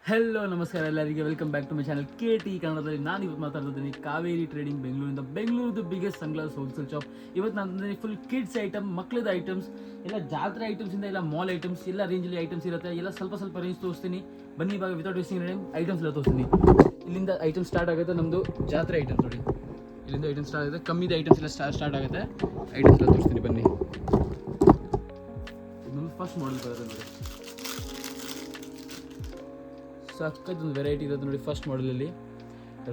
Hello ನಮಸ್ಕಾರ ಎಲ್ಲರಿಗೆ, welcome back to my channel KT ಕನ್ನಡದಲ್ಲಿ. ನಾನು ಇವತ್ತು ಮಾತಾಡ್ತಿದ್ದೀನಿ ಕಾವೇರಿ ಟ್ರೇಡಿಂಗ್ ಬೆಂಗಳೂರಿಂದ. Bengaluru biggest sunglass wholesale shop. ಇವತ್ತು ನಾನು ತಂದಿದ್ದೀನಿ ಫುಲ್ ಕಿಡ್ಸ್ ಐಟಮ್, ಮಕ್ಕಳದ ಐಟಮ್ಸ್, ಎಲ್ಲ ಜಾತ್ರೆ ಐಟಮ್ಸ್ ಇಂದ ಎಲ್ಲ ಮಾಲ್ ಐಟಮ್ಸ್, ಎಲ್ಲ ರೇಂಜಲ್ಲಿ ಐಟಮ್ಸ್ ಇರುತ್ತೆ. ಎಲ್ಲ ಸ್ವಲ್ಪ ರೇಂಜ್ ತೋರಿಸ್ತೀನಿ. ಬನ್ನಿ ಇವಾಗ ವಿತೌಟ್ ವೇಸ್ಟಿಂಗ್ ಟೈಮ್ ಐಟಮ್ಸ್ ಎಲ್ಲ ತೋರಿಸ್ತೀನಿ. ಇಲ್ಲಿಂದ ಐಟಮ್ ಸ್ಟಾರ್ಟ್ ಆಗುತ್ತೆ. ನಮ್ಮದು ಜಾತ್ರೆ ಐಟಮ್ಸ್ ನೋಡಿ, ಇಲ್ಲಿಂದ ಐಟಮ್ ಸ್ಟಾರ್ಟ್ ಆಗುತ್ತೆ. ಕಮ್ಮಿದ ಐಟಮ್ಸ್ ಎಲ್ಲ ಸ್ಟಾರ್ಟ್ ಆಗುತ್ತೆ. ಐಟಮ್ಸ್ ಎಲ್ಲ ತೋರಿಸ್ತೀನಿ ಬನ್ನಿ. ಇದು ಫಸ್ಟ್ ಮಾಡೆಲ್ ಬರುತ್ತೆ ನೋಡಿ, ಸಕ್ಕದೊಂದು ವೆರೈಟಿ ಇರುತ್ತೆ ನೋಡಿ. ಫಸ್ಟ್ ಮಾಡೆಲಲ್ಲಿ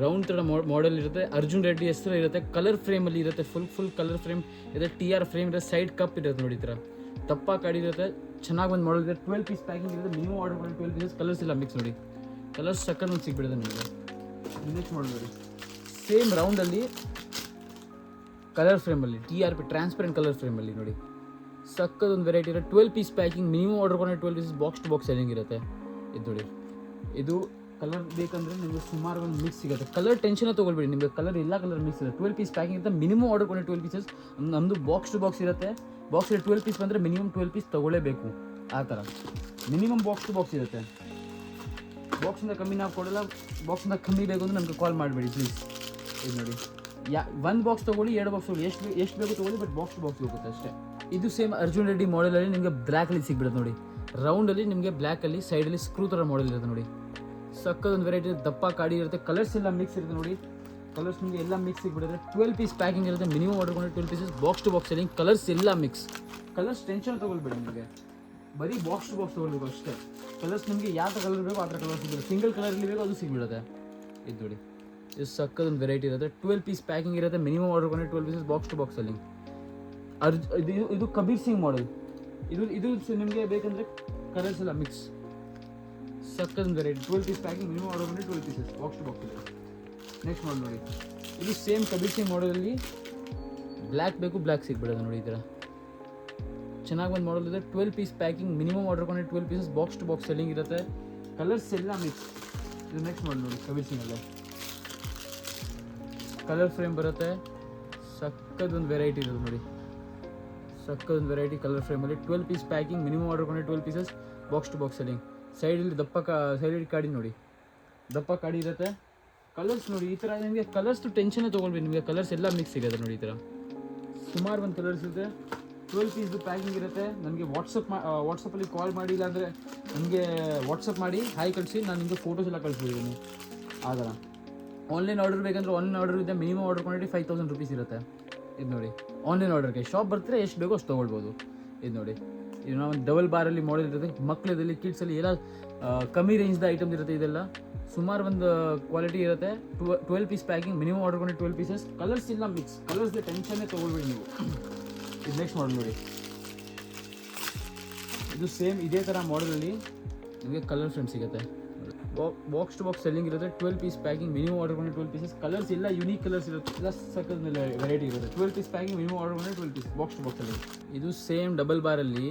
ರೌಂಡ್ ಥರ ಮಾಡೆಲ್ ಇರುತ್ತೆ. ಅರ್ಜುನ್ ರೆಡ್ಡಿ ಹೆಸರು ಇರುತ್ತೆ. ಕಲರ್ ಫ್ರೇಮಲ್ಲಿ ಇರುತ್ತೆ. ಫುಲ್ ಕಲರ್ ಫ್ರೇಮ್ ಇದೆ. TR ಫ್ರೇಮ್ ಇರುತ್ತೆ. ಸೈಡ್ ಕಪ್ ಇರುತ್ತೆ ನೋಡಿ, ಈ ಥರ ದಪ್ಪ ಕಾಡಿ ಇರುತ್ತೆ. ಚೆನ್ನಾಗಿ ಒಂದು ಮಾಡೆಲ್ ಇದೆ. 12 ಪೀಸ್ ಪ್ಯಾಕಿಂಗ್ ಇರುತ್ತೆ. ಮಿನಿಮಮ್ ಆರ್ಡರ್ ಮಾಡಿ 12 ಪೀಸಸ್. ಕಲರ್ಸ್ ಇಲ್ಲ ಮಿಕ್ಸ್ ನೋಡಿ. ಕಲರ್ಸ್ ಸಕ್ಕನ್ ಒಂದು ಸಿಗ್ಬಿಡುತ್ತೆ ನಿಮಗೆ. ನೆಕ್ಸ್ಟ್ ಮಾಡೆಲ್ ನೋಡಿ, ಸೇಮ್ ರೌಂಡಲ್ಲಿ ಕಲರ್ ಫ್ರೇಮಲ್ಲಿ TRP ಟ್ರಾನ್ಸ್ಪರೆಂಟ್ ಕಲರ್ ಫ್ರೇಮಲ್ಲಿ ನೋಡಿ. ಸಕ್ಕದೊಂದು ವೆರೈಟಿ ಇರುತ್ತೆ. 12 ಪೀಸ್ ಪ್ಯಾಕಿಂಗ್. ಮಿನಿಮಮ್ ಆರ್ಡರ್ ಮಾಡಿ 12 pieces. Box to box selling ಇರುತ್ತೆ. ಇದು ನೋಡಿ, ಇದು ಕಲರ್ ಬೇಕಂದರೆ ನಿಮಗೆ ಸುಮಾರು ಒಂದು ಮಿಕ್ಸ್ ಸಿಗುತ್ತೆ. ಕಲರ್ ಟೆನ್ಷನ್ ತೊಗೊಳ್ಬೇಡಿ, ನಿಮಗೆ ಕಲರ್ ಎಲ್ಲ ಕಲರ್ ಮಿಕ್ಸ್ ಇರುತ್ತೆ. 12 ಪೀಸ್ ಪ್ಯಾಕಿಂಗ್ ಇರುತ್ತೆ. ಮಿನಿಮಮ್ ಆರ್ಡರ್ ಕೊಂಡು 12 ಪೀಸಸ್. ನಮ್ಮದು ಬಾಕ್ಸ್ ಟು ಬಾಕ್ಸ್ ಇರುತ್ತೆ. ಬಾಕ್ಸಲ್ಲಿ 12 ಪೀಸ್ ಬಂದರೆ ಮಿನಿಮಮ್ 12 ಪೀಸ್ ತೊಗೊಳ್ಳೇಬೇಕು. ಆ ಥರ ಮಿನಿಮಮ್ ಬಾಕ್ಸ್ ಟು ಬಾಕ್ಸ್ ಇರುತ್ತೆ. ಬಾಕ್ಸಿಂದ ಕಮ್ಮಿ ನಾವು ಕೊಡೋಲ್ಲ. ಬಾಕ್ಸಿಂದ ಕಮ್ಮಿ ಬೇಕು ಅಂದರೆ ನಮಗೆ ಕಾಲ್ ಮಾಡಬೇಡಿ ಪ್ಲೀಸ್. ಇದು ನೋಡಿ, ಒಂದು ಬಾಕ್ಸ್ ತೊಗೊಳ್ಳಿ, 2 ಬಾಕ್ಸ್ ತೊಗೊಳ್ಳಿ, ಎಷ್ಟು ಬೇಕು ತೊಗೊಳ್ಳಿ, ಬಟ್ ಬಾಕ್ಸ್ ಟು ಬಾಕ್ಸ್ ಹೋಗುತ್ತೆ ಅಷ್ಟೇ. ಇದು ಸೇಮ್ ಅರ್ಜುನ್ ರೆಡ್ಡಿ ಮಾಡೆಲಲ್ಲಿ ನಿಮಗೆ ಬ್ಲ್ಯಾಕಲ್ಲಿ ಸಿಗ್ಬಿಡುತ್ತೆ ನೋಡಿ. ರೌಂಡಲ್ಲಿ ನಿಮಗೆ ಬ್ಲ್ಯಾಕಲ್ಲಿ ಸೈಡಲ್ಲಿ ಸ್ಕ್ರೂ ಥರ ಮಾಡೆಲ್ ಇರುತ್ತೆ ನೋಡಿ. ಸಕ್ಕದೊಂದು ವೆರೈಟಿ ದಪ್ಪ ಕಾಡಿ ಇರುತ್ತೆ. ಕಲರ್ಸ್ ಎಲ್ಲ ಮಿಕ್ಸ್ ಇರುತ್ತೆ ನೋಡಿ. ಕಲರ್ಸ್ ನಿಮಗೆ ಎಲ್ಲ ಮಿಕ್ಸ್ ಸಿಗ್ಬಿಡುತ್ತೆ. 12 ಪೀಸ್ ಪ್ಯಾಕಿಂಗ್ ಇರುತ್ತೆ. ಮಿನಿಮಮ್ ಆರ್ಡರ್ ಕೊಂಡು 12 pieces. Box to box selling. Colours ಎಲ್ಲ ಮಿಕ್ಸ್. ಕಲರ್ಸ್ ಟೆನ್ಷನ್ ತೊಗೊಳ್ಬೇಡಿ, ನಿಮಗೆ ಬರೀ ಬಾಕ್ಸ್ ಟು ಬಾಕ್ಸ್ ತೊಗೊಳ್ಬೇಕು ಅಷ್ಟೇ. ಕಲರ್ಸ್ ನಿಮಗೆ ಯಾವ ಥರ ಕಲರ್ ಬೇಕು ಆ ಥರ ಕಲರ್ ಸಿಗ್ಬಿಡುತ್ತೆ. ಸಿಂಗಲ್ ಕಲರಲ್ಲಿ ಬೇಕು ಅದು ಸಿಗ್ಬಿಡುತ್ತೆ. ಇದು ನೋಡಿ, ಇದು ಸಕ್ಕದೊಂದು ವೆರೈಟಿ ಇರುತ್ತೆ. 12 ಪೀಸ್ ಪ್ಯಾಕಿಂಗ್ ಇರುತ್ತೆ. ಮಿನಿಮಮ್ ಆರ್ಡರ್ ಕೊಂಡು 12 pieces. Box to box selling. ಇದು ಕಬೀರ್ ಸಿಂಗ್ ಮಾಡೆಲ್. ಇದು ನಿಮಗೆ ಬೇಕಂದರೆ ಕಲರ್ಸ್ ಎಲ್ಲ ಮಿಕ್ಸ್. ಸಕ್ಕದೊಂದು variety. 12 piece packing. Minimum order ಮಾಡಿ 12 ಪೀಸಸ್. ಬಾಕ್ಸ್ ಟು ಬಾಕ್ಸ್ ಇದೆ. ನೆಕ್ಸ್ಟ್ ಮಾಡೆಲ್ ನೋಡಿ, ಇದು ಸೇಮ್ ಕಬೀರ್ ಸಿಂಗ್ ಮಾಡೆಲಲ್ಲಿ ಬ್ಲ್ಯಾಕ್ ಬೇಕು, ಬ್ಲ್ಯಾಕ್ ಸಿಗ್ಬಿಡೋದು ನೋಡಿ. ಈ ಥರ ಚೆನ್ನಾಗಿ ಒಂದು ಮಾಡೆಲ್ ಇದೆ. 12 ಪೀಸ್ ಪ್ಯಾಕಿಂಗ್. ಮಿನಿಮಮ್ ಆರ್ಡರ್ ಕೊಂಡು 12 pieces. Box to box selling ಇರುತ್ತೆ. ಕಲರ್ಸ್ ಎಲ್ಲ ಮಿಕ್ಸ್. ಇದು ನೆಕ್ಸ್ಟ್ ಮಾಡೆಲ್ ನೋಡಿ, ಕಬೀರ್ ಸಿಂಗಲ್ಲೇ ಕಲರ್ ಫ್ರೇಮ್ ಬರುತ್ತೆ. ಸಕ್ಕದೊಂದು ವೆರೈಟಿ ಇರೋದು ನೋಡಿ. ಸಕ್ಕದೊಂದು ವೆರೈಟಿ ಕಲರ್ ಫ್ರೇಮಲ್ಲಿ 12 ಪೀಸ್ ಪ್ಯಾಕಿಂಗ್. ಮಿನಿಮಮ್ ಆರ್ಡರ್ ಕೊಂಡು 12 pieces. Box to box selling. ಸೈಡಲ್ಲಿ ಸೈಡಲ್ಲಿ ಕಾಡಿ ನೋಡಿ, ದಪ್ಪ ಕಾಡಿ ಇರುತ್ತೆ. ಕಲರ್ಸ್ ನೋಡಿ, ಈ ಥರ ನಿಮಗೆ ಕಲರ್ಸ್ದು ಟೆನ್ಷನ್ನೇ ತೊಗೊಳ್ಬೇಡಿ. ನಿಮಗೆ ಕಲರ್ಸ್ ಎಲ್ಲ ಮಿಕ್ಸ್ ಸಿಗುತ್ತೆ ನೋಡಿ. ಈ ಥರ ಸುಮಾರು ಒಂದು ಕಲರ್ಸ್ ಇರುತ್ತೆ. 12 ಪೀಸ್ದು ಪ್ಯಾಕಿಂಗ್ ಇರುತ್ತೆ. ನನಗೆ ವಾಟ್ಸಪ್ಪಲ್ಲಿ ಕಾಲ್ ಮಾಡಿ, ಇಲ್ಲಾಂದರೆ ನನಗೆ ವಾಟ್ಸಪ್ ಮಾಡಿ ಹಾಯ್ ಕಳಿಸಿ, ನಾನು ನಿಮಗೆ ಫೋಟೋಸ್ ಎಲ್ಲ ಕಳಿಸ್ಬಿಡ್ತೀನಿ. ಆ ಥರ ಆನ್ಲೈನ್ ಆರ್ಡರ್ ಬೇಕಂದರೆ ಆನ್ಲೈನ್ ಆರ್ಡರ್ ಇದೆ. ಮಿನಿಮಮ್ ಆರ್ಡರ್ ಕ್ವಾಂಟಿಟಿ 5000 ರುಪೀಸ್ ಇರುತ್ತೆ. ಇದು ನೋಡಿ, ಆನ್ಲೈನ್ ಆರ್ಡರ್ಗೆ ಶಾಪ್ ಬರ್ತಾರೆ ಎಷ್ಟು ಬೇಕೋ ಅಷ್ಟು ತೊಗೊಳ್ಬೋದು. ಇದು ನೋಡಿ, ಇದು ನಾವು ಡಬಲ್ ಬಾರಲ್ಲಿ ಮಾಡೆಲ್ ಇರುತ್ತೆ. ಮಕ್ಕಳದಲ್ಲಿ ಕಿಡ್ಸಲ್ಲಿ ಎಲ್ಲ ಕಮ್ಮಿ ರೇಂಜ್ದ ಐಟಮ್ಸ್ ಇರುತ್ತೆ. ಇದೆಲ್ಲ ಸುಮಾರು ಒಂದು ಕ್ವಾಲಿಟಿ ಇರುತ್ತೆ. 12 ಪೀಸ್ ಪ್ಯಾಕಿಂಗ್. ಮಿನಿಮಮ್ ಆರ್ಡರ್ ಕೊಂಡು 12 ಪೀಸಸ್. ಕಲರ್ಸ್ ಇಲ್ಲ ಮಿಕ್ಸ್. ಕಲರ್ಸ್ಗೆ ಟೆನ್ಷನ್ನೇ ತೊಗೊಳ್ಬೇಡಿ ನೀವು. ಇದು ನೆಕ್ಸ್ಟ್ ಮಾಡೆಲ್ ನೋಡಿ, ಇದು ಸೇಮ್ ಇದೇ ಥರ ಮಾಡೆಲಲ್ಲಿ ನಿಮಗೆ ಕಲರ್ ಫ್ರೇಮ್ ಸಿಗುತ್ತೆ. ಬಾಕ್ಸ್ ಟು ಬಾಕ್ಸ್ ಸೆಲ್ಲಿಂಗ್ ಇರುತ್ತೆ. 12 ಪೀಸ್ ಪ್ಯಾಕಿಂಗ್. ಮಿನಿಮಮ್ ಆರ್ಡರ್ ಕೊಂಡು 12 ಪೀಸಸ್. ಕಲರ್ಸ್ ಎಲ್ಲ ಯೂನಿಕ್ ಕಲರ್ಸ್ ಇರುತ್ತೆ. ಎಲ್ಲ ಸಕ್ಕದ ವೆರೈಟಿ ಇರುತ್ತೆ. 12 ಪೀಸ್ ಪ್ಯಾಕಿಂಗ್. ಮಿನಿಮಮ್ ಆರ್ಡರ್ ಕೊಂಡು 12 piece. Box to box selling. ಇದು ಸೇಮ್ ಡಬಲ್ ಬಾರಲ್ಲಿ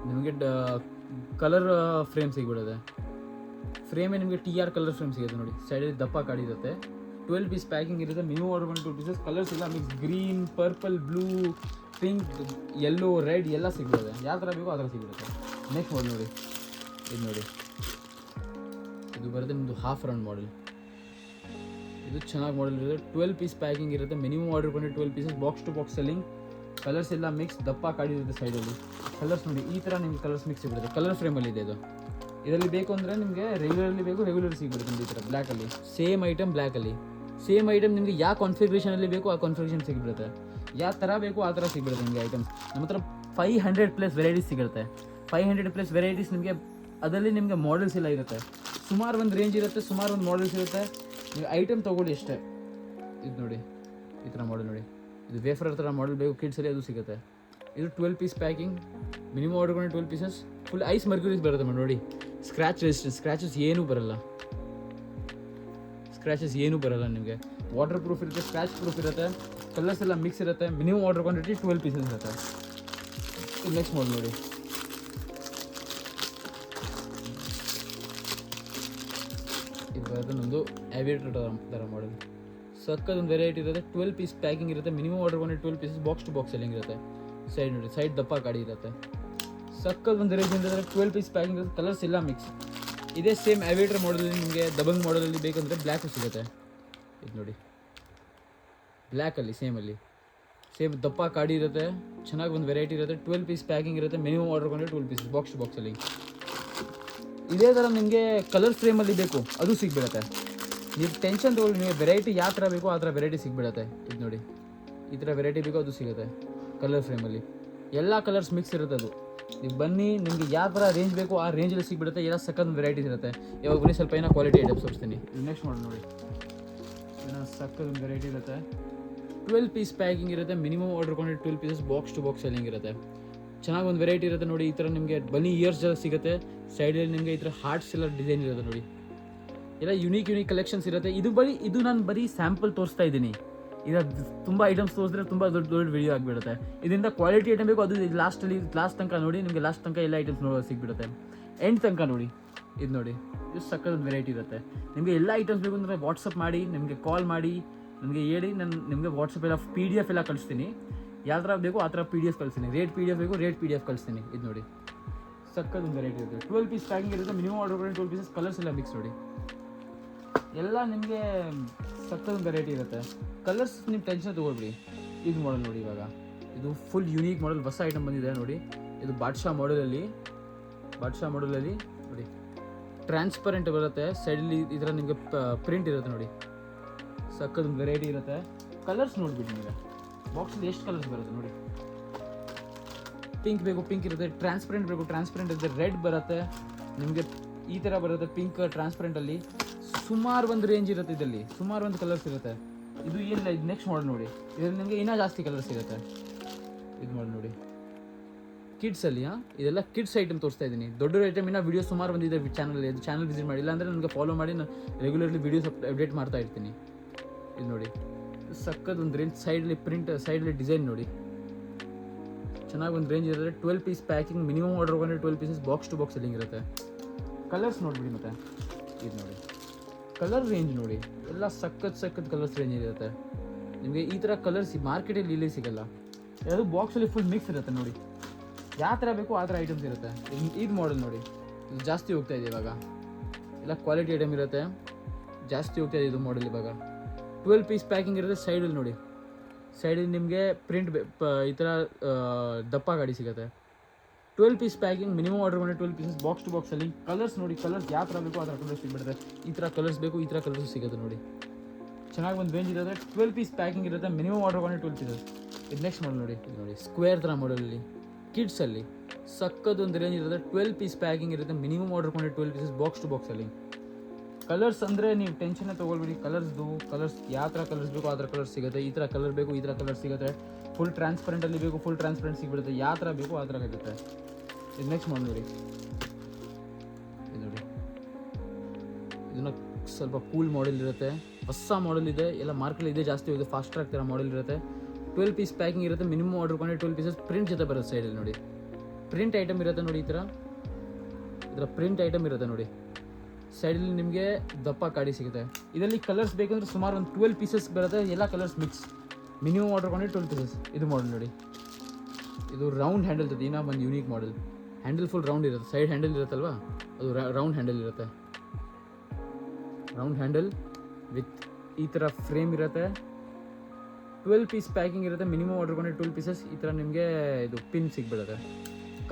ನಿಮಗೆ ಕಲರ್ ಫ್ರೇಮ್ ಸಿಗ್ಬಿಡುತ್ತೆ. ಫ್ರೇಮೇ ನಿಮಗೆ TR ಕಲರ್ ಫ್ರೇಮ್ ಸಿಗುತ್ತೆ ನೋಡಿ. ಸೈಡಲ್ಲಿ ದಪ್ಪ ಕಾಡಿ ಇರುತ್ತೆ. 12 ಪೀಸ್ ಪ್ಯಾಕಿಂಗ್ ಇರುತ್ತೆ. ಮಿನಿಮಮ್ ಆರ್ಡರ್ ಕೊಂಡು 12 ಪೀಸಸ್. ಕಲರ್ಸ್ ಎಲ್ಲ mix. Green, purple, blue, pink, yellow, red ಎಲ್ಲ ಸಿಗ್ಬಿಡುತ್ತೆ. ಯಾವ ಥರ ಬೇಕೋ ಆ ಥರ ಸಿಗ್ಬಿಡುತ್ತೆ. ನೆಕ್ಸ್ಟ್ ಮಾಡೆಲ್ ನೋಡಿ, ಇದು ನೋಡಿ, ಇದು ಬರುತ್ತೆ ನಿಮ್ಮದು ಹಾಫ್ ರೌಂಡ್ ಮಾಡೆಲ್. ಇದು ಚೆನ್ನಾಗಿ ಮಾಡೆಲ್ ಇರುತ್ತೆ. 12 ಪೀಸ್ ಪ್ಯಾಕಿಂಗ್ ಇರುತ್ತೆ. ಮಿನಿಮಮ್ ಆರ್ಡರ್ ಕೊಂಡು 12 pieces. Box to box selling. Colours ಎಲ್ಲ ಮಿಕ್ಸ್. ದಪ್ಪ ಕಾಡಿ ಇರುತ್ತೆ ಸೈಡಲ್ಲಿ. ಕಲರ್ಸ್ ನೋಡಿ, ಈ ಥರ ನಿಮಗೆ ಕಲರ್ಸ್ ಮಿಕ್ಸ್ ಸಿಗುತ್ತೆ. ಕಲರ್ ಫ್ರೇಮಲ್ಲಿ ಇದೆ ಇದು. ಇದರಲ್ಲಿ ಬೇಕು ಅಂದರೆ ನಿಮಗೆ ರೆಗ್ಯುಲರ್ಲಿ ಬೇಕು, ರೆಗ್ಯುಲರ್ ಸಿಗ್ಬಿಡುತ್ತೆ ನಿಮಗೆ. ಈ ಥರ ಬ್ಲ್ಯಾಕಲ್ಲಿ ಸೇಮ್ ಐಟಮ್. ಬ್ಲ್ಯಾಕಲ್ಲಿ ಸೇಮ್ ಐಟಮ್ ನಿಮಗೆ ಯಾವ ಕಾನ್ಫಿಗರೇಷನಲ್ಲಿ ಬೇಕು ಆ ಕಾನ್ಫಿಗರೇಷನ್ ಸಿಗ್ಬಿಡುತ್ತೆ. ಯಾವ ಥರ ಬೇಕು ಆ ಥರ ಸಿಗ್ಬಿಡುತ್ತೆ ನಿಮಗೆ ಐಟಮ್ಸ್. ನಮ್ಮ ಹತ್ರ 500+ ವೆರೈಟೀಸ್ ಸಿಗುತ್ತೆ. 500+ ವೆರೈಟೀಸ್ ನಿಮಗೆ. ಅದರಲ್ಲಿ ನಿಮಗೆ ಮಾಡೆಲ್ಸ್ ಎಲ್ಲ ಇರುತ್ತೆ. ಸುಮಾರು ಒಂದು ರೇಂಜ್ ಇರುತ್ತೆ. ಸುಮಾರು ಒಂದು ಮಾಡೆಲ್ಸ್ ಇರುತ್ತೆ. ನೀವು ಐಟಮ್ ತೊಗೊಳ್ಳಿ ಅಷ್ಟೇ. ಇದು ನೋಡಿ, ಈ ಥರ ಮಾಡೆಲ್ ನೋಡಿ. ಇದು ವೇಫರ್ ಥರ ಮಾಡೆಲ್ ಬೇಕು ಕಿಡ್ಸಲ್ಲಿ, ಅದು ಸಿಗುತ್ತೆ. ಇದು 12 ಪೀಸ್ ಪ್ಯಾಕಿಂಗ್. ಮಿನಿಮಮ್ ಆರ್ಡರ್ ಕೊಂಡು 12 ಪೀಸಸ್. ಫುಲ್ ಐಸ್ ಮರ್ಕ್ಯೂರೀಸ್ ಬರುತ್ತೆ ನೋಡಿ. ಸ್ಕ್ರ್ಯಾಚಸ್ ಏನೂ ಬರಲ್ಲ. ಏನೂ ಬರಲ್ಲ ನಿಮಗೆ. ವಾಟರ್ ಪ್ರೂಫ್ ಇರುತ್ತೆ. ಸ್ಕ್ರ್ಯಾಚ್ ಪ್ರೂಫ್ ಇರುತ್ತೆ. ಕಲರ್ಸ್ ಎಲ್ಲ ಮಿಕ್ಸ್ ಇರುತ್ತೆ. ಮಿನಿಮಮ್ ಆರ್ಡರ್ ಕ್ವಾಂಟಿಟಿ 12 ಪೀಸಸ್ ಇರುತ್ತೆ. ನೆಕ್ಸ್ಟ್ ಮಾಡೆಲ್ ನೋಡಿ, ಇದು ಬರುತ್ತೆ ನಮ್ಮದು ಆವಿಯೇಟರ್ ಥರ ಮಾಡೆಲ್. ಸಕ್ಕದೊಂದು ವೆರೈಟಿ ಇರುತ್ತೆ. 12 ಪೀಸ್ ಪ್ಯಾಕಿಂಗ್ ಇರುತ್ತೆ. ಮಿನಿಮಮ್ ಆರ್ಡರ್ ಕೊಂಡು 12 pieces. Box to box selling ಇರುತ್ತೆ. ಸೈಡ್ ನೋಡಿ, ಸೈಡ್ ದಪ್ಪ ಕಾಡಿ ಇರುತ್ತೆ. ಸಕ್ಕದ ಒಂದು ರೇಂಜ್ ಇರುತ್ತೆ. 12 ಪೀಸ್ ಪ್ಯಾಕಿಂಗ್ ಇರುತ್ತೆ. ಕಲರ್ಸ್ ಎಲ್ಲ ಮಿಕ್ಸ್. ಇದೇ ಸೇಮ್ ಅವೇಟರ್ ಮಾಡಲಲ್ಲಿ ನಿಮಗೆ ದಬಂಗ್ ಮಾಡಲಲ್ಲಿ ಬೇಕಂದರೆ ಬ್ಲ್ಯಾಕು ಸಿಗುತ್ತೆ. ಇದು ನೋಡಿ ಬ್ಲ್ಯಾಕಲ್ಲಿ ಸೇಮ್ ದಪ್ಪ ಕಾಡಿ ಇರುತ್ತೆ, ಚೆನ್ನಾಗಿ ಒಂದು ವೆರೈಟಿ ಇರುತ್ತೆ. 12 ಪೀಸ್ ಪ್ಯಾಕಿಂಗ್ ಇರುತ್ತೆ. ಮಿನಿಮಮ್ ಆರ್ಡರ್ ಕೊಂಡ್ರೆ 12 ಪೀಸ್ ಬಾಕ್ಸ್ ಟು ಬಾಕ್ಸಲ್ಲಿ. ಇದೇ ಥರ ನಿಮಗೆ ಕಲರ್ ಫ್ರೇಮಲ್ಲಿ ಬೇಕು ಅದು ಸಿಗ್ಬಿಡುತ್ತೆ. ನೀವು ಟೆನ್ಷನ್ ತೊಗೊಳ್ಳಿ, ನೀವು ವೆರೈಟಿ ಯಾವ ಥರ ಬೇಕೋ ಆ ಥರ ವೆರೈಟಿ ಸಿಗ್ಬಿಡುತ್ತೆ. ಇದು ನೋಡಿ ಈ ಥರ ವೆರೈಟಿ ಬೇಕೋ ಅದು ಸಿಗುತ್ತೆ ಕಲರ್ ಫ್ರೇಮಲ್ಲಿ. ಎಲ್ಲ ಕಲರ್ಸ್ ಮಿಕ್ಸ್ ಇರುತ್ತೆ ಅದು. ನೀವು ಬನ್ನಿ, ನಿಮಗೆ ಯಾವ ಥರ ರೇಂಜ್ ಬೇಕೋ ಆ ರೇಂಜಲ್ಲಿ ಸಿಗ್ಬಿಡುತ್ತೆ. ಎಲ್ಲ ಸಕ್ಕತ್ ವೆರೈಟೀಸ್ ಇರುತ್ತೆ. ಇವಾಗ ಬನ್ನಿ ಸ್ವಲ್ಪ ಏನೋ ಕ್ವಾಲಿಟಿ ಐಟಮ್ಸ್ ತೋರಿಸ್ತೀನಿ. ನೆಕ್ಸ್ಟ್ ನೋಡಿ ಏನೋ ಸಕ್ಕತ್ ವೆರೈಟಿ ಇರುತ್ತೆ. 12 ಪೀಸ್ ಪ್ಯಾಕಿಂಗ್ ಇರುತ್ತೆ. ಮಿನಿಮಮ್ ಆರ್ಡರ್ ಕೊಂಡ್ರೆ 12 pieces box to box selling ಇರುತ್ತೆ. ಚೆನ್ನಾಗಿ ಒಂದು ವೆರೈಟಿ ಇರುತ್ತೆ ನೋಡಿ. ಈ ಥರ ನಿಮಗೆ ಬನ್ನಿ ಇಯರ್ಸ್ ಸಿಗುತ್ತೆ. ಸೈಡಲ್ಲಿ ನಿಮಗೆ ಈ ಥರ ಹಾರ್ಟ್ಸ್ ಎಲ್ಲ ಡಿಸೈನ್ ಇರುತ್ತೆ ನೋಡಿ. ಎಲ್ಲ ಯೂನಿಕ್ ಕಲೆಕ್ಷನ್ಸ್ ಇರುತ್ತೆ. ಇದು ನಾನು ಬರೀ ಸ್ಯಾಂಪಲ್ ತೋರಿಸ್ತಾ ಇದ್ದೀನಿ. ಈಗ ತುಂಬ ಐಟಮ್ಸ್ ತೋರಿಸಿದ್ರೆ ತುಂಬ ದೊಡ್ಡ ವಿಡಿಯೋ ಆಗಿಬಿಡುತ್ತೆ. ಇದರಿಂದ ಕ್ವಾಲಿಟಿ ಐಟಮ್ ಬೇಕು ಅದು ಲಾಸ್ಟ್ ತನಕ ನೋಡಿ. ನಿಮಗೆ ಲಾಸ್ಟ್ ತನಕ ಎಲ್ಲ ಐಟಮ್ಸ್ ಸಿಗ್ಬಿಡುತ್ತೆ. ಎಂಡ್ ತನಕ ನೋಡಿ. ಇದು ನೋಡಿ ಇದು ಸಕ್ಕತ್ ಒಂದು ವೆರೈಟಿ ಇರುತ್ತೆ. ನಿಮಗೆ ಎಲ್ಲ ಐಟಮ್ಸ್ ಬೇಕು ಅಂದರೆ ವಾಟ್ಸಪ್ ಮಾಡಿ, ನಿಮಗೆ ಕಾಲ್ ಮಾಡಿ, ನನಗೆ ಹೇಳಿ. ನಾನು ನಿಮಗೆ ವಾಟ್ಸಪ್ ಎಲ್ಲ PDF ಎಲ್ಲ ಕಳಿಸ್ತೀನಿ. ಯಾವ ಥರ ಬೇಕು ಆ ಥರ PDF ಕಳಿಸ್ತೀನಿ. ರೇಟ್ PDF ಬೇಕು ರೇಟ್ PDF ಕಳಿಸ್ತೀನಿ. ಇದು ನೋಡಿ ಸಕ್ಕತ್ ಒಂದು ವೆರೈಟಿ ಇರುತ್ತೆ. 12 ಪೀಸ್ ಪ್ಯಾಕಿಂಗ್ ಇರುತ್ತೆ. ಮಿನಿಮಮ್ ಆರ್ಡರ್ ಕೊಂಡ್ರೆ 12 ಪೀಸಸ್. ಕಲರ್ಸ್ ಎಲ್ಲ ಮಿಕ್ಸ್ ನೋಡಿ. ಎಲ್ಲ ನಿಮಗೆ ಸಕ್ಕತ್ ಒಂದು ವೆರೈಟಿ ಇರುತ್ತೆ. ಕಲರ್ಸ್ ನೀವು ಟೆನ್ಷನ್ ತೊಗೊಳ್ಬಿಡಿ. ಇದು ಮಾಡಲ್ ನೋಡಿ. ಇವಾಗ ಇದು ಫುಲ್ ಯೂನಿಕ್ ಮಾಡಲ್, ಹೊಸ ಐಟಮ್ ಬಂದಿದೆ ನೋಡಿ. ಇದು ಬಾದ್ಶಾ ಮಾಡಲಲ್ಲಿ ನೋಡಿ ಟ್ರಾನ್ಸ್ಪರೆಂಟ್ ಬರುತ್ತೆ. ಸೈಡಲ್ಲಿ ಈ ಥರ ನಿಮಗೆ ಪ್ರಿಂಟ್ ಇರುತ್ತೆ ನೋಡಿ. ಸಕ್ಕತ್ ಒಂದು ವೆರೈಟಿ ಇರುತ್ತೆ. ಕಲರ್ಸ್ ನೋಡ್ಬಿಡಿ. ನಿಮಗೆ ಬಾಕ್ಸಲ್ಲಿ ಎಷ್ಟು ಕಲರ್ಸ್ ಬರುತ್ತೆ ನೋಡಿ. ಪಿಂಕ್ ಬೇಕು ಪಿಂಕ್ ಇರುತ್ತೆ. ಟ್ರಾನ್ಸ್ಪರೆಂಟ್ ಬೇಕು ಟ್ರಾನ್ಸ್ಪರೆಂಟ್ ಇರುತ್ತೆ. ರೆಡ್ ಬರುತ್ತೆ ನಿಮಗೆ ಈ ಥರ ಬರುತ್ತೆ. ಪಿಂಕ್ ಟ್ರಾನ್ಸ್ಪರೆಂಟಲ್ಲಿ ಸುಮಾರು ಒಂದು ರೇಂಜ್ ಇರುತ್ತೆ. ಇದರಲ್ಲಿ ಸುಮಾರು ಒಂದು ಕಲರ್ಸ್ ಇರುತ್ತೆ. ಇದು ಏನಿಲ್ಲ. ಇದು ನೆಕ್ಸ್ಟ್ ಮಾಡಲ್ ನೋಡಿ. ಇದರಲ್ಲಿ ನಿಮಗೆ ಇನ್ನೂ ಜಾಸ್ತಿ ಕಲರ್ಸ್ ಇರುತ್ತೆ. ಇದು ಮಾಡಿ ನೋಡಿ ಕಿಡ್ಸಲ್ಲಿ. ಇದೆಲ್ಲ ಕಿಡ್ಸ್ ಐಟಮ್ ತೋರಿಸ್ತಾ ಇದ್ದೀನಿ. ದೊಡ್ಡ ಐಟಮ್ ಇನ್ನೂ ವೀಡಿಯೋ ಸುಮಾರು ಬಂದಿದೆ ಚಾನಲ್. ಇದು ಚಾನಲ್ ವಿಸಿಟ್ ಮಾಡಿಲ್ಲ ಅಂದರೆ ನನಗೆ ಫಾಲೋ ಮಾಡಿ. ನಾನು ರೆಗ್ಯುಲರ್ಲಿ ವೀಡಿಯೋಸ್ ಅಪ್ಡೇಟ್ ಮಾಡ್ತಾ ಇರ್ತೀನಿ. ಇದು ನೋಡಿ ಸಕ್ಕತ್ ಒಂದು ರೇಂಜ್. ಸೈಡಲ್ಲಿ ಪ್ರಿಂಟ್, ಸೈಡಲ್ಲಿ ಡಿಸೈನ್ ನೋಡಿ. ಚೆನ್ನಾಗಿ ಒಂದು ರೇಂಜ್ ಇರುತ್ತೆ. 12 ಪೀಸ್ ಪ್ಯಾಕಿಂಗ್. ಮಿನಿಮಮ್ ಆರ್ಡರ್ ಕೊಂಡ್ರೆ 12 pieces box to box selling ಇರುತ್ತೆ. ಕಲರ್ಸ್ ನೋಡಿಬಿಡಿ. ಮತ್ತು ಇದು ನೋಡಿ ಕಲರ್ ರೇಂಜ್ ನೋಡಿ. ಎಲ್ಲ ಸಕ್ಕತ್ ಕಲರ್ಸ್ ರೇಂಜ್ ಇರುತ್ತೆ. ನಿಮಗೆ ಈ ಥರ ಕಲರ್ಸ್ ಮಾರ್ಕೆಟಲ್ಲಿ ಇಲ್ಲಿ ಸಿಗಲ್ಲ. ಅದು ಬಾಕ್ಸಲ್ಲಿ ಫುಲ್ ಮಿಕ್ಸ್ ಇರುತ್ತೆ ನೋಡಿ. ಯಾವ ಥರ ಬೇಕು ಆ ಥರ ಐಟಮ್ಸ್ ಇರುತ್ತೆ. ಇದು ಮಾಡಲ್ ನೋಡಿ. ಇದು ಜಾಸ್ತಿ ಹೋಗ್ತಾ ಇದೆ ಇವಾಗ. ಎಲ್ಲ ಕ್ವಾಲಿಟಿ ಐಟಮ್ ಇರುತ್ತೆ. ಜಾಸ್ತಿ ಹೋಗ್ತಾ ಇದೆ ಇದು ಮಾಡಲ್ ಇವಾಗ. 12 ಪೀಸ್ ಪ್ಯಾಕಿಂಗ್ ಇರುತ್ತೆ. ಸೈಡಲ್ಲಿ ನೋಡಿ. ಸೈಡಲ್ಲಿ ನಿಮಗೆ ಪ್ರಿಂಟ್ ಈ ಥರ ದಪ್ಪ ಗಾಡಿ ಸಿಗುತ್ತೆ. 12 ಪೀಸ್ ಪ್ಯಾಕಿಂಗ್. ಮಿನಿಮಮ್ ಆರ್ಡರ್ ಕೊಂಡ್ರೆ 12 ಪೀಸಸ್ ಬಾಕ್ಸ್ ಟು ಬಾಕ್ಸಲ್ಲಿ. ಕಲರ್ಸ್ ನೋಡಿ. ಕಲರ್ಸ್ ಯಾವ ಥರ ಬೇಕು ಆ ಥರ ಕಲರ್ಸ್ ಸಿಗ್ಬಿಡುತ್ತೆ. ಈ ಥರ ಕಲರ್ಸ್ ಬೇಕು ಈ ಥರ ಕಲರ್ಸ್ ಸಿಗುತ್ತೆ ನೋಡಿ. ಚೆನ್ನಾಗಿ ಒಂದು ರೇಂಜ್ ಇರುತ್ತೆ. 12 ಪೀಸ್ ಪ್ಯಾಕಿಂಗ್ ಇರುತ್ತೆ. ಮಿನಿಮಮ್ ಆರ್ಡರ್ ಕೊಂಡ್ರೆ 12 ಪೀಸಸ್. ಇದು ನೆಕ್ಸ್ಟ್ ಮಾಡಲ್ ನೋಡಿ. ಇದು ನೋಡಿ ಸ್ಕ್ವೇರ್ ಥರ ಮಾಡಲಲ್ಲಿ ಕಿಡ್ಸಲ್ಲಿ ಸಕ್ಕತ್ ಒಂದು ರೇಂಜ್ ಇರುತ್ತೆ. 12 ಪೀಸ್ ಪ್ಯಾಕಿಂಗ್ ಇರುತ್ತೆ. ಮಿನಿಮಮ್ ಆರ್ಡರ್ ಕೊಂಡ್ರೆ 12 ಪೀಸಸ್ ಬಾಕ್ಸ್ ಟು ಬಾಕ್ಸಲ್ಲಿ. ಕಲರ್ಸ್ ಅಂದರೆ ನೀವು ಟೆನ್ಷನ್ನೇ ತೊಗೊಳ್ಬೇಡಿ. ಕಲರ್ಸ್ ಯಾವ ಥರ ಕಲರ್ಸ್ ಬೇಕು ಆ ಥರ ಕಲರ್ಸ್ ಸಿಗುತ್ತೆ. ಈ ಥರ ಕಲರ್ ಬೇಕು ಈ ಥರ ಕಲರ್ ಸಿಗುತ್ತೆ. ಫುಲ್ ಟ್ರಾನ್ಸ್ಪರೆಂಟಲ್ಲಿ ಬೇಕು ಫುಲ್ ಟ್ರಾನ್ಸ್ಪರೆಂಟ್ ಸಿಗ್ಬಿಡುತ್ತೆ. ಯಾವ ಥರ ಬೇಕು ಆ ಥರ ಸಿಗುತ್ತೆ. ಇದು ನೆಕ್ಸ್ಟ್ ಮಾಡಿ ನೋಡಿ. ಇದು ನೋಡಿ ಇದನ್ನು ಸ್ವಲ್ಪ ಕೂಲ್ ಮಾಡೆಲ್ ಇರುತ್ತೆ. ಹೊಸ ಮಾಡೆಲ್ ಇದೆ. ಎಲ್ಲ ಮಾರ್ಕೆಟಲ್ಲಿ ಇದೆ ಜಾಸ್ತಿ ಹೋಗಿದೆ. ಫಾಸ್ಟ್ ಟ್ರ್ಯಾಕ್ ಥರ ಮಾಡೆಲ್ ಇರುತ್ತೆ. 12 ಪೀಸ್ ಪ್ಯಾಕಿಂಗ್ ಇರುತ್ತೆ. ಮಿನಿಮಮ್ ಆರ್ಡರ್ ಕೊಂಡ್ರೆ 12 ಪೀಸಸ್. ಪ್ರಿಂಟ್ ಜೊತೆ ಬರುತ್ತೆ. ಸೈಡಲ್ಲಿ ನೋಡಿ ಪ್ರಿಂಟ್ ಐಟಮ್ ಇರುತ್ತೆ ನೋಡಿ. ಈ ಥರ ಪ್ರಿಂಟ್ ಐಟಮ್ ಇರುತ್ತೆ ನೋಡಿ. ಸೈಡಲ್ಲಿ ನಿಮಗೆ ದಪ್ಪ ಕಾಡಿ ಸಿಗುತ್ತೆ. ಇದರಲ್ಲಿ ಕಲರ್ಸ್ ಬೇಕಂದ್ರೆ ಸುಮಾರು ಒಂದು 12 ಪೀಸಸ್ ಬರುತ್ತೆ. ಎಲ್ಲ ಕಲರ್ಸ್ ಮಿಕ್ಸ್. ಮಿನಿಮಮ್ ಆರ್ಡರ್ ಕೊಂಡ್ರೆ 12 ಪೀಸಸ್. ಇದು ಮಾಡಲ್ ನೋಡಿ. ಇದು ರೌಂಡ್ ಹ್ಯಾಂಡಲ್ ಇರುತ್ತೆ. ಇನ್ನೂ ಒಂದು unique model. Handle full round ಇರುತ್ತೆ. ಸೈಡ್ ಹ್ಯಾಂಡಲ್ ಇರುತ್ತಲ್ವ ಅದು ರೌಂಡ್ ಹ್ಯಾಂಡಲ್ ಇರುತ್ತೆ. ರೌಂಡ್ ಹ್ಯಾಂಡಲ್ ವಿತ್ ಈ ಥರ ಫ್ರೇಮ್ ಇರುತ್ತೆ. 12 ಪೀಸ್ ಪ್ಯಾಕಿಂಗ್ ಇರುತ್ತೆ. ಮಿನಿಮಮ್ ಆರ್ಡರ್ ಕೊಂಡ್ರೆ 12 ಪೀಸಸ್. ಈ ಥರ ನಿಮಗೆ ಇದು ಪಿನ್ ಸಿಗ್ಬಿಡುತ್ತೆ.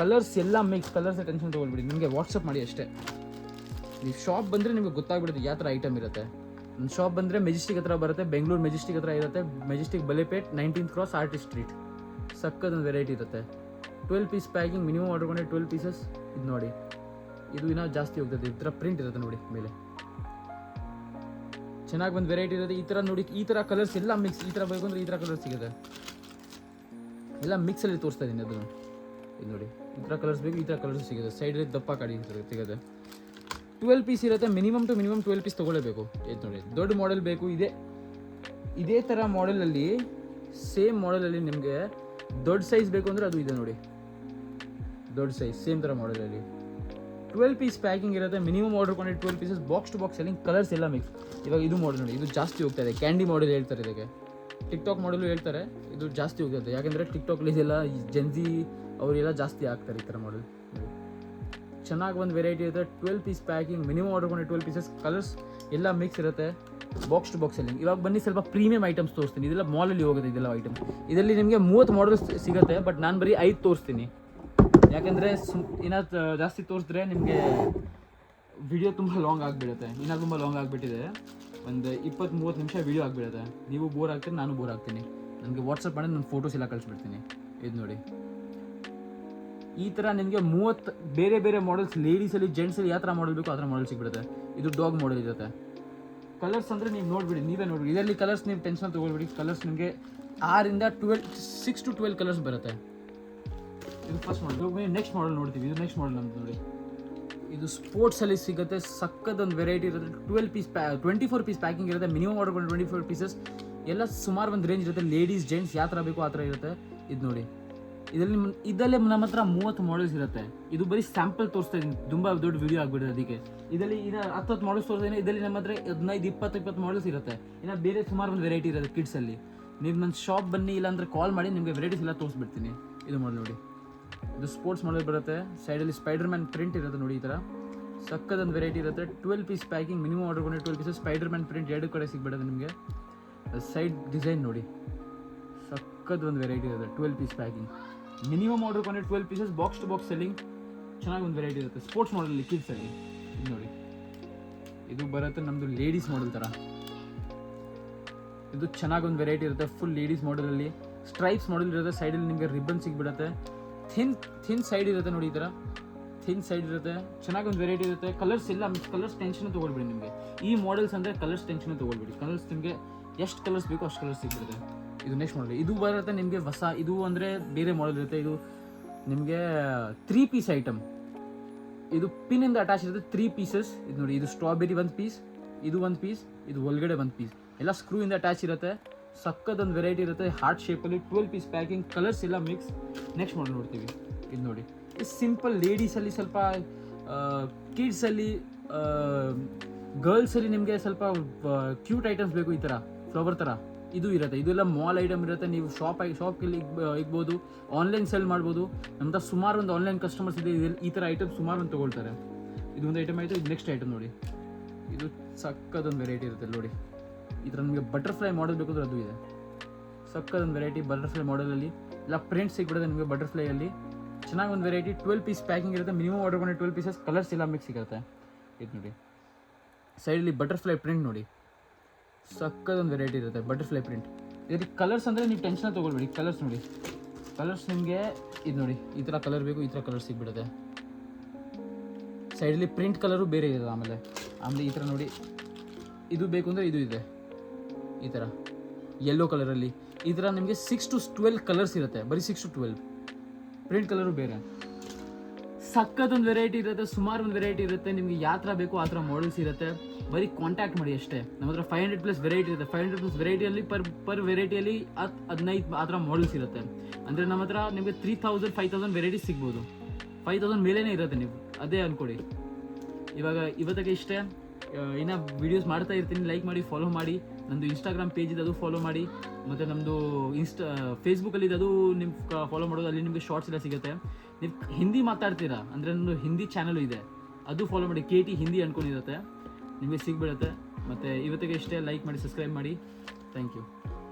ಕಲರ್ಸ್ ಎಲ್ಲ ಮಿಕ್ಸ್. ಕಲರ್ಸ್ ಟೆನ್ಷನ್ ತೊಗೊಳ್ಬಿಡಿ. ನಿಮಗೆ ವಾಟ್ಸಪ್ ಮಾಡಿ ಅಷ್ಟೇ. ನೀವು ಶಾಪ್ ಬಂದರೆ ನಿಮಗೆ ಗೊತ್ತಾಗ್ಬಿಡುತ್ತೆ ಯಾವ ಥರ ಐಟಮ್ ಇರುತ್ತೆ. ನನ್ನ ಶಾಪ್ ಬಂದರೆ ಮೆಜೆಸ್ಟಿಕ್ ಹತ್ರ ಬರುತ್ತೆ. ಬೆಂಗಳೂರು ಮೆಜೆಸ್ಟಿಕ್ ಹತ್ರ ಇರುತ್ತೆ. Majestic Balepet 19th cross artist street. ಸಕ್ಕತ್ ಒಂದು ವೆರೈಟಿ ಇರುತ್ತೆ. 12 ಪೀಸ್ ಪ್ಯಾಕಿಂಗ್. ಮಿನಿಮಮ್ ಆರ್ಡರ್ ಕೊಂಡ್ರೆ 12 ಪೀಸಸ್. ಇದು ನೋಡಿ ಇದು ಇನ್ನೂ ಜಾಸ್ತಿ ಹೋಗ್ತದೆ. ಈ ಥರ ಪ್ರಿಂಟ್ ಇರುತ್ತೆ ನೋಡಿ ಮೇಲೆ. ಚೆನ್ನಾಗಿ ಒಂದು ವೆರೈಟಿ ಇರುತ್ತೆ. ಈ ಥರ ನೋಡಿ. ಈ ಥರ ಕಲರ್ಸ್ ಎಲ್ಲ ಮಿಕ್ಸ್. ಈ ಥರ ಬೇಕು ಅಂದರೆ ಈ ಥರ ಕಲರ್ಸ್ ಸಿಗುತ್ತೆ. ಎಲ್ಲ ಮಿಕ್ಸಲ್ಲಿ ತೋರಿಸ್ತಾ ಇದ್ದೀನಿ ಅದನ್ನು. ಇದು ನೋಡಿ ಈ ಥರ ಕಲರ್ಸ್ ಬೇಕು ಈ ಥರ ಕಲರ್ಸ್ ಸಿಗುತ್ತೆ. ಸೈಡಲ್ಲಿ ದಪ್ಪ ಕಾಡಿ ಸಿಗುತ್ತೆ. 12 ಪೀಸ್ ಇರುತ್ತೆ. ಮಿನಿಮಮ್ 12 ಪೀಸ್ ತೊಗೊಳ್ಳೇಬೇಕು. ಇದು ನೋಡಿ ದೊಡ್ಡ ಮಾಡೆಲ್ ಬೇಕು. ಇದೇ ಥರ ಮಾಡೆಲಲ್ಲಿ ಸೇಮ್ ಮಾಡೆಲಲ್ಲಿ ನಿಮಗೆ ದೊಡ್ಡ ಸೈಜ್ ಬೇಕು ಅಂದರೆ ಅದು ಇದೆ ನೋಡಿ. ದೊಡ್ಡ ಸೈಜ್ ಸೇಮ್ ಥರ ಮಾಡೆಲಲ್ಲಿ 12 ಪೀಸ್ ಪ್ಯಾಕಿಂಗ್ ಇರುತ್ತೆ. ಮಿನಿಮಮ್ ಆರ್ಡರ್ ಕೊಂಡ್ರೆ 12 pieces box to box selling. Colours ಎಲ್ಲ ಮಿಕ್ಸ್. ಇವಾಗ ಇದು ಮಾಡೆಲ್ ನೋಡಿ. ಇದು ಜಾಸ್ತಿ ಹೋಗ್ತಾ ಇದೆ. ಕ್ಯಾಂಡಿ ಮಾಡೆಲ್ ಹೇಳ್ತಾರೆ ಇದಕ್ಕೆ. ಟಿಕ್ಟಾಕ್ ಮಾಡೆಲು ಹೇಳ್ತಾರೆ. ಇದು ಜಾಸ್ತಿ ಹೋಗ್ತದೆ ಯಾಕೆಂದರೆ ಟಿಕ್ಟಾಕ್ಲಿ ಇದೆಲ್ಲ ಜೆನ್ಜಿ ಅವರೆಲ್ಲ ಜಾಸ್ತಿ ಆಗ್ತಾರೆ ಈ ಥರ ಮಾಡೆಲ್. ಚೆನ್ನಾಗಿ ಒಂದು ವೆರೈಟಿ ಇರುತ್ತೆ. 12 ಪೀಸ್ ಪ್ಯಾಕಿಂಗ್, ಮಿನಿಮಮ್ ಆರ್ಡರ್ ಮಾಡಿ 12 ಪೀಸಸ್, ಕಲರ್ಸ್ ಎಲ್ಲ ಮಿಕ್ಸ್ ಇರುತ್ತೆ. ಬಾಕ್ಸ್ ಟು ಬಾಕ್ಸಲ್ಲಿ ಇವಾಗ ಬನ್ನಿ ಸ್ವಲ್ಪ ಪ್ರೀಮಿಯಂ ಐಟಮ್ಸ್ ತೋರಿಸ್ತೀನಿ. ಇದೆಲ್ಲ ಮಾಲಲ್ಲಿ ಹೋಗುತ್ತೆ ಇದೆಲ್ಲ ಐಟಮ್. ಇದರಲ್ಲಿ ನಿಮಗೆ 30 ಮಾಡಲ್ಸ್ ಸಿಗುತ್ತೆ, ಬಟ್ ನಾನು ಬರೀ 5 ತೋರಿಸ್ತೀನಿ. ಯಾಕೆಂದರೆ ಇನ್ನೂ ಜಾಸ್ತಿ ತೋರಿಸಿದ್ರೆ ನಿಮಗೆ ವಿಡಿಯೋ ತುಂಬ ಲಾಂಗ್ ಆಗಿಬಿಡುತ್ತೆ. ಇನ್ನೂ ತುಂಬ ಲಾಂಗ್ ಆಗಿಬಿಟ್ಟಿದೆ, ಒಂದು 20-30 ನಿಮಿಷ ವೀಡಿಯೋ ಆಗಿಬಿಡುತ್ತೆ. ನೀವು ಬೋರ್ ಆಗ್ತೀರಿ, ನಾನು ಬೋರ್ ಆಗ್ತೀನಿ. ನನಗೆ ವಾಟ್ಸಪ್ ಮಾಡಿ ನನ್ನ ಫೋಟೋಸ್ ಎಲ್ಲ ಕಳಿಸ್ಬಿಡ್ತೀನಿ. ಇದು ನೋಡಿ, ಈ ಥರ ನಿಮಗೆ 30 ಬೇರೆ ಬೇರೆ ಮಾಡಲ್ಸ್, ಲೇಡೀಸಲ್ಲಿ ಜೆಂಟ್ಸಲ್ಲಿ ಯಾವ ಥರ ಮಾಡಲ್ ಬೇಕು ಆ ಥರ ಮಾಡಲ್ ಸಿಗ್ಬಿಡುತ್ತೆ. ಇದು ಡಾಗ್ ಮಾಡಲ್ ಇರುತ್ತೆ. ಕಲರ್ಸ್ ಅಂದರೆ ನೀವು ನೋಡಿಬಿಡಿ, ನೀವೇ ನೋಡಿಬಿಡಿ. ಇದರಲ್ಲಿ ಕಲರ್ಸ್ ನೀವು ಟೆನ್ಷನ್ ತೊಗೊಳ್ಬಿಡಿ. ಕಲರ್ಸ್ ನಿಮಗೆ 6 to 12 ಕಲರ್ಸ್ ಬರುತ್ತೆ. ಇದು ಫಸ್ಟ್ ಮಾಡಲ್. ನೆಕ್ಸ್ಟ್ ಮಾಡಲ್ ನೋಡ್ತೀವಿ. ಇದು ನೆಕ್ಸ್ಟ್ ಮಾಡಲ್ ಅಂತ ನೋಡಿ. ಇದು ಸ್ಪೋರ್ಟ್ಸಲ್ಲಿ ಸಿಗುತ್ತೆ. ಸಕ್ಕದೊಂದು ವೆರೈಟಿ ಇರುತ್ತೆ. 24 ಪೀಸ್ ಪ್ಯಾಕಿಂಗ್ ಇರುತ್ತೆ. ಮಿನಿಮಮ್ ಆರ್ಡರ್ ಬಂದು 24 ಪೀಸಸ್. ಎಲ್ಲ ಸುಮಾರು ಒಂದು ರೇಂಜ್ ಇರುತ್ತೆ. ಲೇಡೀಸ್ ಜೆಂಟ್ಸ್ ಯಾವ ಥರ ಬೇಕು ಆ ಥರ ಇರುತ್ತೆ. ಇದು ನೋಡಿ, ಇದರಲ್ಲಿ ನಮ್ಮ ಹತ್ರ 30 ಮಾಡಲ್ಸ್ ಇರುತ್ತೆ. ಇದು ಬರೀ ಸ್ಯಾಂಪಲ್ ತೋರಿಸ್ತಾ ಇದ್ದೀನಿ, ತುಂಬ ದೊಡ್ಡ ವಿಡಿಯೋ ಆಗಿಬಿಡುತ್ತೆ. ಅದಕ್ಕೆ ಇದರಲ್ಲಿ 10 ಮಾಡಲ್ಸ್ ತೋರಿಸ್ತೀನಿ. ಇದರಲ್ಲಿ ನಮ್ಮ ಹತ್ರ 15-20 ಮಾಡಲ್ಸ್ ಇರುತ್ತೆ. ಇನ್ನು ಬೇರೆ ಸುಮಾರು ಒಂದು ವೆರೈಟಿ ಇರುತ್ತೆ ಕಿಡ್ಸಲ್ಲಿ. ನೀವು ನನ್ನ ಶಾಪ್ ಬನ್ನಿ, ಇಲ್ಲಾಂದರೆ ಕಾಲ್ ಮಾಡಿ, ನಿಮಗೆ ವೆರೈಟೀಸ್ ಎಲ್ಲ ತೋರಿಸ್ಬಿಡ್ತೀನಿ. ಇದು ಮಾಡಿ ನೋಡಿ, ಇದು ಸ್ಪೋರ್ಟ್ಸ್ ಮಾಡಲ್ ಬರುತ್ತೆ. ಸೈಡಲ್ಲಿ ಸ್ಪೈಡರ್ ಮ್ಯಾನ್ ಪ್ರಿಂಟ್ ಇರುತ್ತೆ ನೋಡಿ. ಈ ಥರ ಸಕ್ಕದೊಂದು ವೆರೈಟಿ ಇರುತ್ತೆ. 12 ಪೀಸ್ ಪ್ಯಾಕಿಂಗ್, ಮಿನಿಮಮ್ ಆರ್ಡರ್ ಬಂದು 12 ಪೀಸಸ್. ಸ್ಪೈಡರ್ ಮ್ಯಾನ್ ಪ್ರಿಂಟ್ ಎರಡು ಕಡೆ ಸಿಗ್ಬಿಡುತ್ತೆ ನಿಮಗೆ. ಸೈಡ್ ಡಿಸೈನ್ ನೋಡಿ, ಸಕ್ಕದೊಂದು ವೆರೈಟಿ ಇರುತ್ತೆ. 12 ಪೀಸ್ ಪ್ಯಾಕಿಂಗ್, ಮಿನಿಮಮ್ ಆರ್ಡರ್ ಬಂದು 12 pieces. Box to box selling, ಚೆನ್ನಾಗಿ ಒಂದು ವೆರೈಟಿ ಇರುತ್ತೆ. ಸ್ಪೋರ್ಟ್ಸ್ ಮಾಡಲಲ್ಲಿ ಕಿಡ್ಸಲ್ಲಿ ಇದು ನೋಡಿ. ಇದು ಬರುತ್ತೆ ನಮ್ಮದು ಲೇಡೀಸ್ ಮಾಡಲ್ ಥರ. ಇದು ಚೆನ್ನಾಗಿ ಒಂದು ವೆರೈಟಿ ಇರುತ್ತೆ. ಫುಲ್ ಲೇಡೀಸ್ ಮಾಡಲಲ್ಲಿ ಸ್ಟ್ರೈಪ್ಸ್ ಮಾಡಲ್ ಇರುತ್ತೆ. ಸೈಡಲ್ಲಿ ನಿಮಗೆ ರಿಬ್ಬನ್ ಸಿಗ್ಬಿಡುತ್ತೆ. ಥಿನ್ ಸೈಡ್ ಇರುತ್ತೆ ನೋಡಿ. ಈ ಥರ ಥಿನ್ ಸೈಡ್ ಇರುತ್ತೆ. ಚೆನ್ನಾಗಿ ಒಂದು ವೆರೈಟಿ ಇರುತ್ತೆ. ಕಲರ್ಸ್ ಎಲ್ಲ ಕಲರ್ಸ್ ಟೆನ್ಷನ್ ತೊಗೊಳ್ಬಿಡಿ. ನಿಮಗೆ ಈ ಮಾಡಲ್ಸ್ ಅಂದರೆ ಕಲರ್ಸ್ ಟೆನ್ಷನ್ ತೊಗೊಳ್ಬಿಡಿ. ಕಲರ್ಸ್ ನಿಮಗೆ ಎಷ್ಟು ಕಲರ್ಸ್ ಬೇಕೋ ಅಷ್ಟು ಕಲರ್ಸ್ ಸಿಗ್ಬಿಡುತ್ತೆ. ಇದು ನೆಕ್ಸ್ಟ್ ಮಾಡಲ್. ಇದು ಬರುತ್ತೆ ನಿಮಗೆ ಹೊಸ. ಇದು ಅಂದರೆ ಬೇರೆ ಮಾಡಲ್ ಇರುತ್ತೆ. ಇದು ನಿಮಗೆ 3 ಪೀಸ್ ಐಟಮ್. ಇದು ಪಿನ್ನಿಂದ ಅಟ್ಯಾಚ್ ಇರುತ್ತೆ. 3 ಪೀಸಸ್. ಇದು ನೋಡಿ, ಇದು ಸ್ಟ್ರಾಬೆರಿ 1 ಪೀಸ್, ಇದು 1 ಪೀಸ್, ಇದು ಒಳಗಡೆ 1 ಪೀಸ್. ಎಲ್ಲ ಸ್ಕ್ರೂ ಇಂದ ಅಟ್ಯಾಚ್ ಇರುತ್ತೆ. ಸಕ್ಕದೊಂದು ವೆರೈಟಿ ಇರುತ್ತೆ. ಹಾರ್ಟ್ ಶೇಪಲ್ಲಿ 12 ಪೀಸ್ ಪ್ಯಾಕಿಂಗ್, ಕಲರ್ಸ್ ಎಲ್ಲ ಮಿಕ್ಸ್. ನೆಕ್ಸ್ಟ್ ಮಾಡಲ್ ನೋಡ್ತೀವಿ. ಇದು ನೋಡಿ, ಇದು ಸಿಂಪಲ್ ಲೇಡೀಸಲ್ಲಿ, ಸ್ವಲ್ಪ ಕಿಡ್ಸಲ್ಲಿ, ಗರ್ಲ್ಸಲ್ಲಿ ನಿಮಗೆ ಸ್ವಲ್ಪ ಕ್ಯೂಟ್ ಐಟಮ್ಸ್ ಬೇಕು. ಈ ಥರ ಫ್ಲವರ್ ಥರ ಇದು ಇರುತ್ತೆ. ಇದೆಲ್ಲ ಮಾಲ್ ಐಟಮ್ ಇರುತ್ತೆ. ನೀವು ಶಾಪ್ಗೆ ಇಗ್ಬೋದು, ಆನ್ಲೈನ್ ಸೆಲ್ ಮಾಡ್ಬೋದು. ನಮ್ಮದ ಸುಮಾರು ಒಂದು ಆನ್ಲೈನ್ ಕಸ್ಟಮರ್ಸ್ ಇದೆ. ಈ ಥರ ಐಟಮ್ ಸುಮಾರು ಒಂದು ತೊಗೊಳ್ತಾರೆ. ಇದು ಒಂದು ಐಟಮ್ ಆಯಿತು. ಇದು ನೆಕ್ಸ್ಟ್ ಐಟಮ್ ನೋಡಿ. ಇದು ಸಕ್ಕದೊಂದು ವೆರೈಟಿ ಇರುತ್ತೆ ನೋಡಿ. ಈ ಥರ ನಿಮಗೆ ಬಟರ್ಫ್ಲೈ ಮಾಡಲ್ ಬೇಕು ಅಂದರೆ ಅದು ಇದೆ. ಸಕ್ಕದೊಂದು ವೆರೈಟಿ ಬಟರ್ಫ್ಲೈ ಮಾಡಲಲ್ಲಿ ಎಲ್ಲ ಪ್ರಿಂಟ್ ಸಿಗ್ಬಿಡುತ್ತೆ ನಿಮಗೆ. ಬಟರ್ಫ್ಲೈಯಲ್ಲಿ ಚೆನ್ನಾಗಿ ಒಂದು ವೆರೈಟಿ. 12 ಪೀಸ್ ಪ್ಯಾಕಿಂಗ್ ಇರುತ್ತೆ. ಮಿನಿಮಮ್ ಆರ್ಡರ್ ಮಾಡಿ 12 ಪೀಸಸ್. ಕಲರ್ಸ್ ಎಲ್ಲ ಮಿಕ್ಸ್ ಸಿಗುತ್ತೆ. ಇದು ನೋಡಿ, ಸೈಡಲ್ಲಿ ಬಟರ್ಫ್ಲೈ ಪ್ರಿಂಟ್ ನೋಡಿ. ಸಕ್ಕದೊಂದು ವೆರೈಟಿ ಇರುತ್ತೆ ಬಟರ್ಫ್ಲೈ ಪ್ರಿಂಟ್. ಇದರಲ್ಲಿ ಕಲರ್ಸ್ ಅಂದರೆ ನೀವು ಟೆನ್ಷನ್ ತೊಗೊಳ್ಬೇಡಿ. ಕಲರ್ಸ್ ನೋಡಿ, ಕಲರ್ಸ್ ನಿಮಗೆ ಇದು ನೋಡಿ, ಈ ಥರ ಕಲರ್ ಬೇಕು, ಈ ಥರ ಕಲರ್ ಸಿಗ್ಬಿಡುತ್ತೆ. ಸೈಡಲ್ಲಿ ಪ್ರಿಂಟ್ ಕಲರು ಬೇರೆ ಇದೆ. ಆಮೇಲೆ ಈ ಥರ ನೋಡಿ, ಇದು ಬೇಕು ಅಂದರೆ ಇದು ಇದೆ. ಈ ಥರ ಯೆಲ್ಲೋ ಕಲರಲ್ಲಿ ಈ ಥರ ನಿಮಗೆ 6 to 12 ಕಲರ್ಸ್ ಇರುತ್ತೆ. ಬರೀ 6 to 12. ಪ್ರಿಂಟ್ ಕಲರು ಬೇರೆ. ಸಕ್ಕದೊಂದು ವೆರೈಟಿ ಇರುತ್ತೆ. ಸುಮಾರು ಒಂದು ವೆರೈಟಿ ಇರುತ್ತೆ. ನಿಮಗೆ ಯಾವ ಥರ ಬೇಕು ಆ ಥರ ಮಾಡಲ್ಸ್ ಇರುತ್ತೆ. ಬರೀ ಕಾಂಟ್ಯಾಕ್ಟ್ ಮಾಡಿ ಅಷ್ಟೇ. ನಮ್ಮ ಹತ್ರ 500+ ವೆರೈಟಿ ಇರುತ್ತೆ. 500+ ವೆರೈಟಿಯಲ್ಲಿ ಪರ್ ವೆರೈಟಿಯಲ್ಲಿ 15 ಆ ಥರ ಮಾಡಲ್ಸ್ ಇರುತ್ತೆ. ಅಂದರೆ ನಮ್ಮ ಹತ್ರ ನಿಮಗೆ 3000-5000 ವೆರೈಟೀಸ್ ಸಿಗ್ಬೋದು. 5000 ಮೇಲೇ ಇರುತ್ತೆ. ನೀವು ಅದೇ ಅಂದ್ಕೊಡಿ. ಇವತ್ತಿಗೆ ಇಷ್ಟೇ. ಇನ್ನೂ ವೀಡಿಯೋಸ್ ಮಾಡ್ತಾ ಇರ್ತೀನಿ. ಲೈಕ್ ಮಾಡಿ, ಫಾಲೋ ಮಾಡಿ. ನಮ್ಮದು ಇನ್ಸ್ಟಾಗ್ರಾಮ್ ಪೇಜ್ ಇದೆ, ಅದು ಫಾಲೋ ಮಾಡಿ. ಮತ್ತು ನಮ್ಮದು ಫೇಸ್ಬುಕ್ಕಲ್ಲಿ ಇದೆ, ಅದು ನಿಮ್ಗೆ ಫಾಲೋ ಮಾಡೋದು. ಅಲ್ಲಿ ನಿಮಗೆ ಶಾರ್ಟ್ಸ್ ಎಲ್ಲ ಸಿಗುತ್ತೆ. ನೀವು ಹಿಂದಿ ಮಾತಾಡ್ತೀರಾ ಅಂದರೆ ನಮ್ಮದು ಹಿಂದಿ ಚಾನಲು ಇದೆ, ಅದು ಫಾಲೋ ಮಾಡಿ. KT ಹಿಂದಿ ಅಂದ್ಕೊಂಡಿರುತ್ತೆ, ನಿಮಗೆ ಸಿಗ್ಬಿಡುತ್ತೆ. ಮತ್ತು ಇವತ್ತಿಗೆ ಇಷ್ಟೇ. ಲೈಕ್ ಮಾಡಿ, ಸಬ್ಸ್ಕ್ರೈಬ್ ಮಾಡಿ. Thank you.